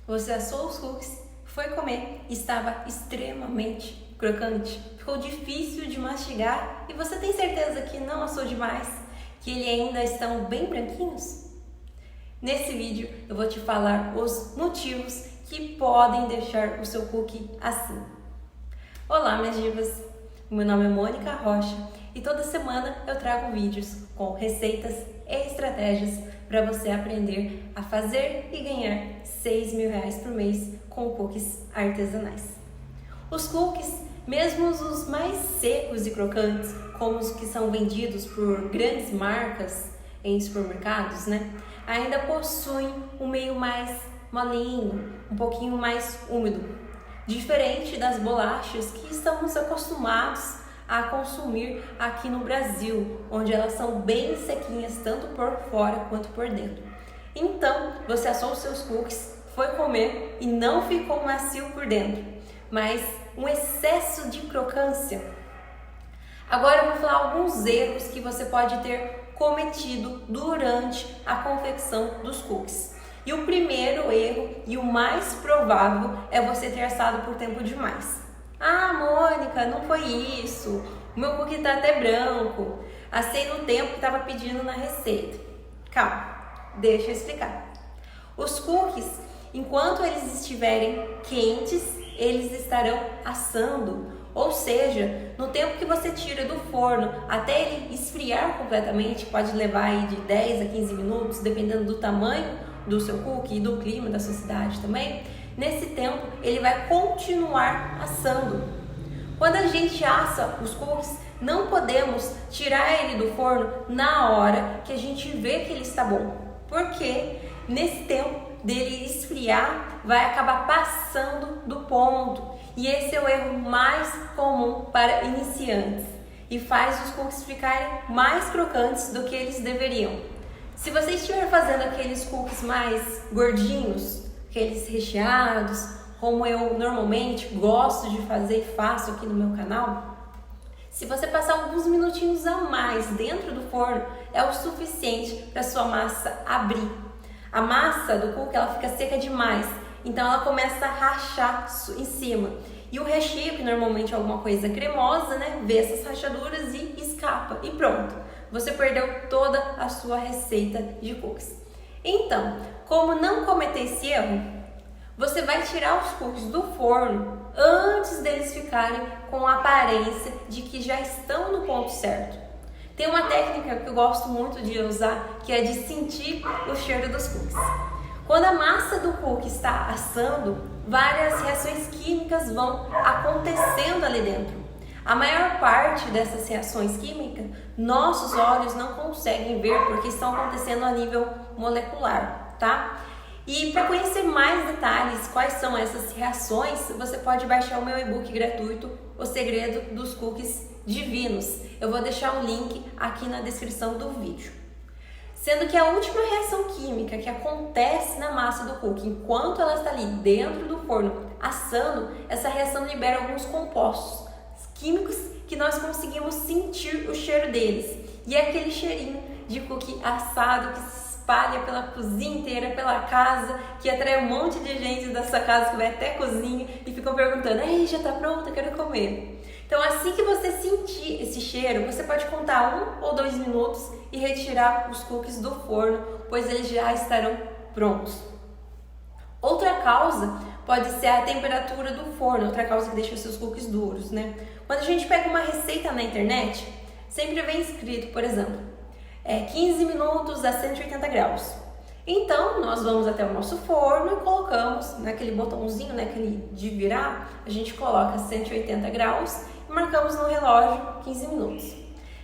Você assou os cookies, foi comer e estava extremamente crocante. Ficou difícil de mastigar e você tem certeza que não assou demais? Que eles ainda estão bem branquinhos? Nesse vídeo eu vou te falar os motivos que podem deixar o seu cookie assim. Olá, minhas divas! Meu nome é Mônica Rocha e toda semana eu trago vídeos com receitas e estratégias para você aprender a fazer e ganhar R$6.000 por mês com cookies artesanais. Os cookies, mesmo os mais secos e crocantes, como os que são vendidos por grandes marcas em supermercados, ainda possuem um meio mais molinho, um pouquinho mais úmido, diferente das bolachas que estamos acostumados a consumir aqui no Brasil, onde elas são bem sequinhas tanto por fora quanto por dentro. Então, você assou os seus cookies, foi comer e não ficou macio por dentro, mas um excesso de crocância. Agora eu vou falar alguns erros que você pode ter cometido durante a confecção dos cookies. E o primeiro erro e o mais provável é você ter assado por tempo demais. Ah, Mônica, não foi isso. O meu cookie tá até branco. Assei no tempo que estava pedindo na receita. Calma, deixa eu explicar. Os cookies, enquanto eles estiverem quentes, eles estarão assando. Ou seja, no tempo que você tira do forno até ele esfriar completamente, pode levar aí de 10 a 15 minutos, dependendo do tamanho do seu cookie e do clima da sua cidade também. Nesse tempo, ele vai continuar assando. Quando a gente assa os cookies, não podemos tirar ele do forno na hora que a gente vê que ele está bom, porque nesse tempo dele esfriar, vai acabar passando do ponto. E esse é o erro mais comum para iniciantes e faz os cookies ficarem mais crocantes do que eles deveriam. Se você estiver fazendo aqueles cookies mais gordinhos, aqueles recheados, como eu normalmente gosto de fazer e faço aqui no meu canal, se você passar alguns minutinhos a mais dentro do forno, é o suficiente para sua massa abrir. A massa do cookie ela fica seca demais, então ela começa a rachar em cima. E o recheio, que normalmente é alguma coisa cremosa, vê essas rachaduras e escapa. E pronto, você perdeu toda a sua receita de cookies. Então, como não cometer esse erro, você vai tirar os cookies do forno antes deles ficarem com a aparência de que já estão no ponto certo. Tem uma técnica que eu gosto muito de usar, que é de sentir o cheiro dos cookies. Quando a massa do cookie está assando, várias reações químicas vão acontecendo ali dentro. A maior parte dessas reações químicas, nossos olhos não conseguem ver porque estão acontecendo a nível molecular, tá? E para conhecer mais detalhes quais são essas reações, você pode baixar o meu e-book gratuito, O Segredo dos Cookies Divinos. Eu vou deixar o link aqui na descrição do vídeo. Sendo que a última reação química que acontece na massa do cookie, enquanto ela está ali dentro do forno assando, essa reação libera alguns compostos químicos que nós conseguimos sentir o cheiro deles. E é aquele cheirinho de cookie assado que se espalha pela cozinha inteira, pela casa, que atrai um monte de gente da sua casa que vai até a cozinha e ficam perguntando: "Ei, já está pronto, eu quero comer". Então, assim que você sentir esse cheiro, você pode contar 1 ou 2 minutos e retirar os cookies do forno, pois eles já estarão prontos. Outra causa pode ser a temperatura do forno, outra causa que deixa os seus cookies duros, Quando a gente pega uma receita na internet, sempre vem escrito, por exemplo, 15 minutos a 180 graus. Então, nós vamos até o nosso forno e colocamos naquele botãozinho, aquele de virar, a gente coloca 180 graus e marcamos no relógio 15 minutos.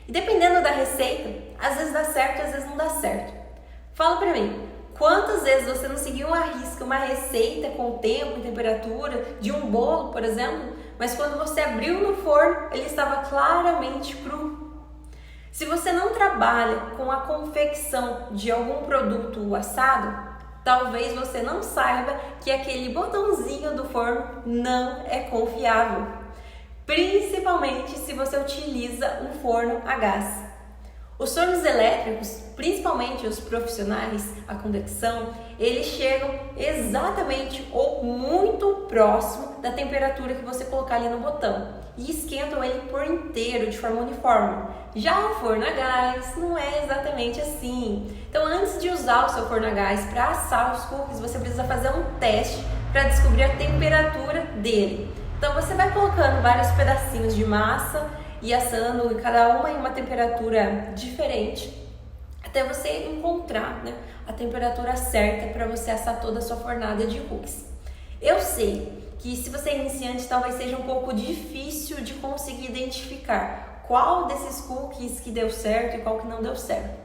E dependendo da receita, às vezes dá certo, às vezes não dá certo. Fala pra mim, quantas vezes você não seguiu à risca uma receita com tempo e temperatura de um bolo, por exemplo, mas quando você abriu no forno, ele estava claramente cru? Se você não trabalha com a confecção de algum produto assado, talvez você não saiba que aquele botãozinho do forno não é confiável, principalmente se você utiliza um forno a gás. Os fornos elétricos, principalmente os profissionais, a convecção, eles chegam exatamente ou muito próximo da temperatura que você colocar ali no botão e esquentam ele por inteiro de forma uniforme. Já o forno a gás não é exatamente assim. Então, antes de usar o seu forno a gás para assar os cookies, você precisa fazer um teste para descobrir a temperatura dele. Então, você vai colocando vários pedacinhos de massa e assando cada uma em uma temperatura diferente, até você encontrar, né, a temperatura certa para você assar toda a sua fornada de cookies. Eu sei que se você é iniciante, talvez seja um pouco difícil de conseguir identificar qual desses cookies que deu certo e qual que não deu certo.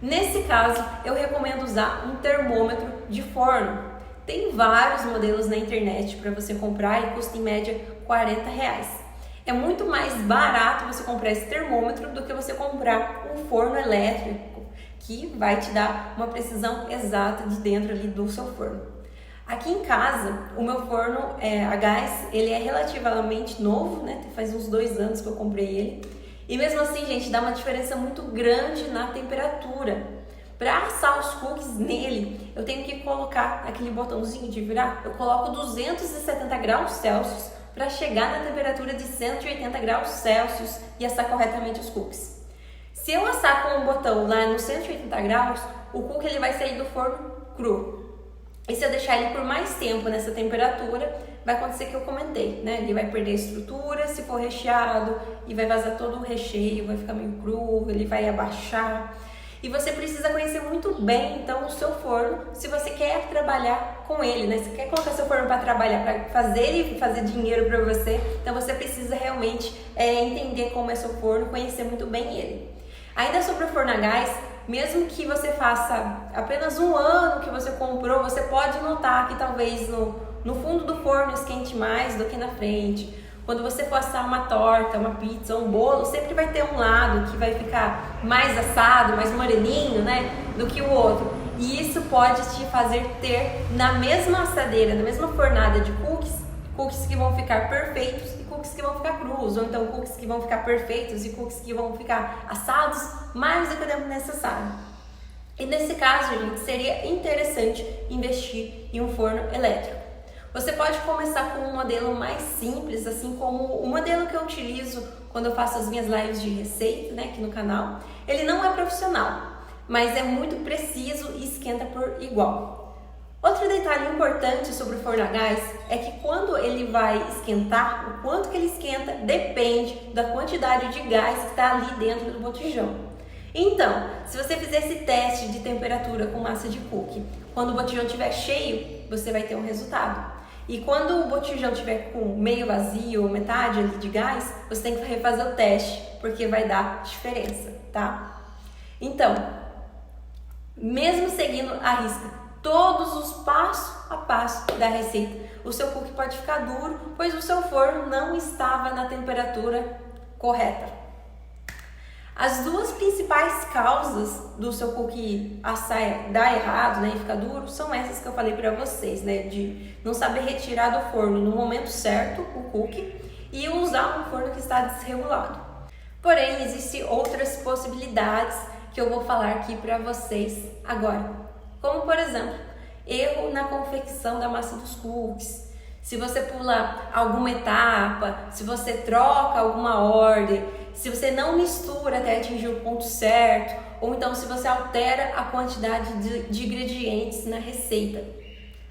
Nesse caso, eu recomendo usar um termômetro de forno. Tem vários modelos na internet para você comprar e custa em média R$40. É muito mais barato você comprar esse termômetro do que você comprar um forno elétrico, que vai te dar uma precisão exata de dentro ali do seu forno. Aqui em casa, o meu forno a gás, ele é relativamente novo, né? Faz uns 2 anos que eu comprei ele. E mesmo assim, gente, dá uma diferença muito grande na temperatura. Para assar os cookies nele, eu tenho que colocar aquele botãozinho de virar. Eu coloco 270 graus Celsius para chegar na temperatura de 180 graus Celsius e assar corretamente os cookies. Se eu assar com o botão lá no 180 graus, o cookie ele vai sair do forno cru. E se eu deixar ele por mais tempo nessa temperatura, vai acontecer o que eu comentei, né? Ele vai perder a estrutura se for recheado e vai vazar todo o recheio, vai ficar meio cru, ele vai abaixar. E você precisa conhecer muito bem, então, o seu forno, se você quer trabalhar com ele, né? Se quer colocar seu forno para trabalhar, para fazer dinheiro para você, então você precisa realmente entender como é seu forno, conhecer muito bem ele. Ainda sobre o forno a gás, mesmo que você faça apenas 1 ano que você comprou, você pode notar que talvez no fundo do forno esquente mais do que na frente. Quando você for assar uma torta, uma pizza, um bolo, sempre vai ter um lado que vai ficar mais assado, mais moreninho, né, do que o outro. E isso pode te fazer ter na mesma assadeira, na mesma fornada de cookies que vão ficar perfeitos e cookies que vão ficar crus, ou então cookies que vão ficar perfeitos e cookies que vão ficar assados mais do que o tempo necessário. E nesse caso, gente, seria interessante investir em um forno elétrico. Você pode começar com um modelo mais simples, assim como o modelo que eu utilizo quando eu faço as minhas lives de receita, né, aqui no canal. Ele não é profissional, mas é muito preciso e esquenta por igual. Outro detalhe importante sobre o forno a gás é que quando ele vai esquentar, o quanto que ele esquenta depende da quantidade de gás que está ali dentro do botijão. Então, se você fizer esse teste de temperatura com massa de cookie, quando o botijão estiver cheio, você vai ter um resultado. E quando o botijão estiver com meio vazio ou metade ali de gás, você tem que refazer o teste, porque vai dar diferença, tá? Então, mesmo seguindo a risca todos os passo a passo da receita, o seu cookie pode ficar duro, pois o seu forno não estava na temperatura correta. As 2 principais causas do seu cookie assar dar errado, né, e ficar duro, são essas que eu falei para vocês, né, de não saber retirar do forno no momento certo o cookie e usar um forno que está desregulado. Porém, existem outras possibilidades que eu vou falar aqui para vocês agora, como por exemplo, erro na confecção da massa dos cookies. Se você pula alguma etapa, se você troca alguma ordem, se você não mistura até atingir o ponto certo, ou então se você altera a quantidade de ingredientes na receita.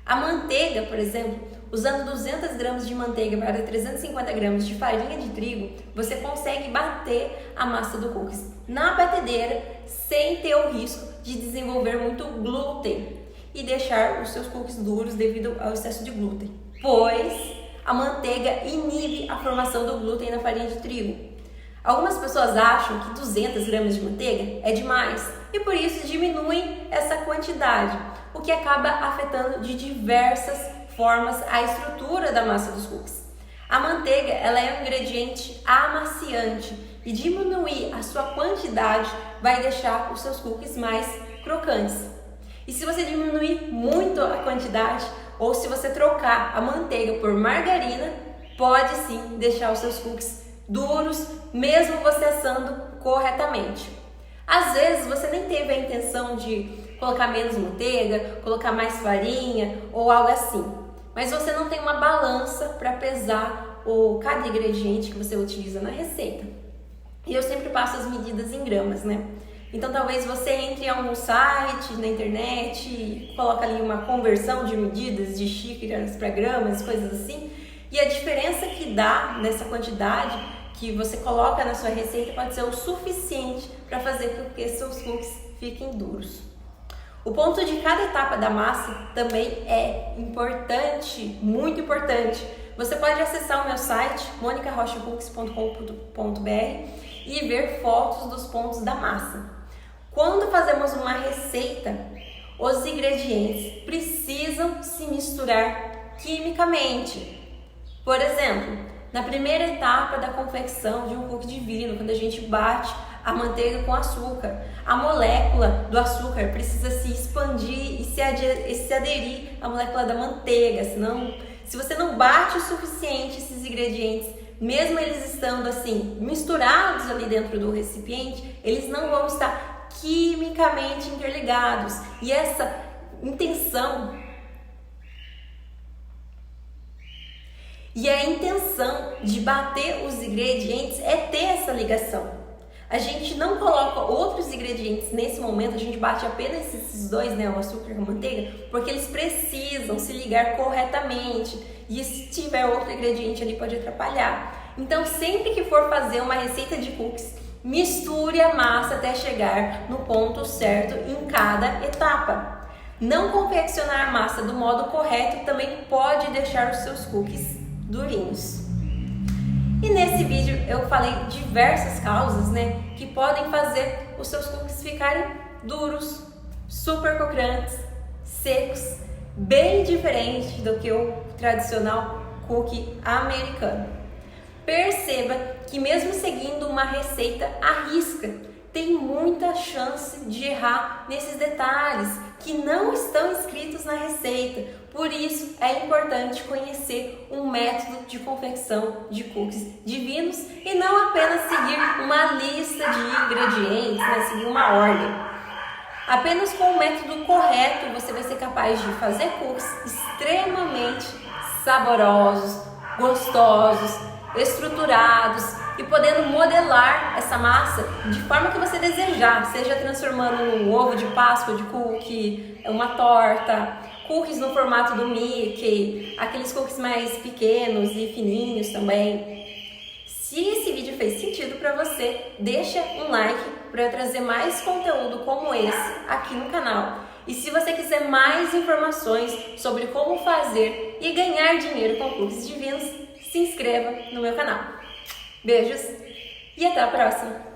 A manteiga, por exemplo, usando 200 gramas de manteiga para 350 gramas de farinha de trigo, você consegue bater a massa do cookies na batedeira sem ter o risco de desenvolver muito glúten e deixar os seus cookies duros devido ao excesso de glúten, pois a manteiga inibe a formação do glúten na farinha de trigo. Algumas pessoas acham que 200 gramas de manteiga é demais e por isso diminuem essa quantidade, o que acaba afetando de diversas formas a estrutura da massa dos cookies. A manteiga ela é um ingrediente amaciante e diminuir a sua quantidade vai deixar os seus cookies mais crocantes. E se você diminuir muito a quantidade ou se você trocar a manteiga por margarina, pode sim deixar os seus cookies duros, mesmo você assando corretamente. Às vezes você nem teve a intenção de colocar menos manteiga, colocar mais farinha ou algo assim, mas você não tem uma balança para pesar cada ingrediente que você utiliza na receita. E eu sempre passo as medidas em gramas, né? Então talvez você entre em algum site na internet e coloca ali uma conversão de medidas de xícaras para gramas, coisas assim, e a diferença que dá nessa quantidade que você coloca na sua receita pode ser o suficiente para fazer com que seus cookies fiquem duros. O ponto de cada etapa da massa também é importante, muito importante. Você pode acessar o meu site monicarochacookies.com.br e ver fotos dos pontos da massa. Quando fazemos uma receita, os ingredientes precisam se misturar quimicamente. Por exemplo, na primeira etapa da confecção de um cookie divino, quando a gente bate a manteiga com açúcar, a molécula do açúcar precisa se expandir e se aderir à molécula da manteiga, senão, se você não bate o suficiente esses ingredientes, mesmo eles estando assim misturados ali dentro do recipiente, eles não vão estar quimicamente interligados. E essa intenção a intenção de bater os ingredientes é ter essa ligação. A gente não coloca outros ingredientes nesse momento, a gente bate apenas esses dois, né, o açúcar e a manteiga, porque eles precisam se ligar corretamente. E se tiver outro ingrediente ali pode atrapalhar. Então, sempre que for fazer uma receita de cookies, misture a massa até chegar no ponto certo em cada etapa. Não confeccionar a massa do modo correto também pode deixar os seus cookies durinhos. E nesse vídeo eu falei diversas causas, né, que podem fazer os seus cookies ficarem duros, super crocantes, secos, bem diferente do que o tradicional cookie americano. Perceba que mesmo seguindo uma receita à risca, tem muita chance de errar nesses detalhes que não estão escritos na receita. Por isso é importante conhecer um método de confecção de cookies divinos e não apenas seguir uma lista de ingredientes, né? Seguir uma ordem. Apenas com o método correto você vai ser capaz de fazer cookies extremamente saborosos, gostosos, estruturados e podendo modelar essa massa de forma que você desejar, seja transformando um ovo de Páscoa de cookie, uma torta, cookies no formato do Mickey, aqueles cookies mais pequenos e fininhos também. Se esse vídeo fez sentido para você, deixa um like para eu trazer mais conteúdo como esse aqui no canal. E se você quiser mais informações sobre como fazer e ganhar dinheiro com cookies divinos, se inscreva no meu canal. Beijos e até a próxima!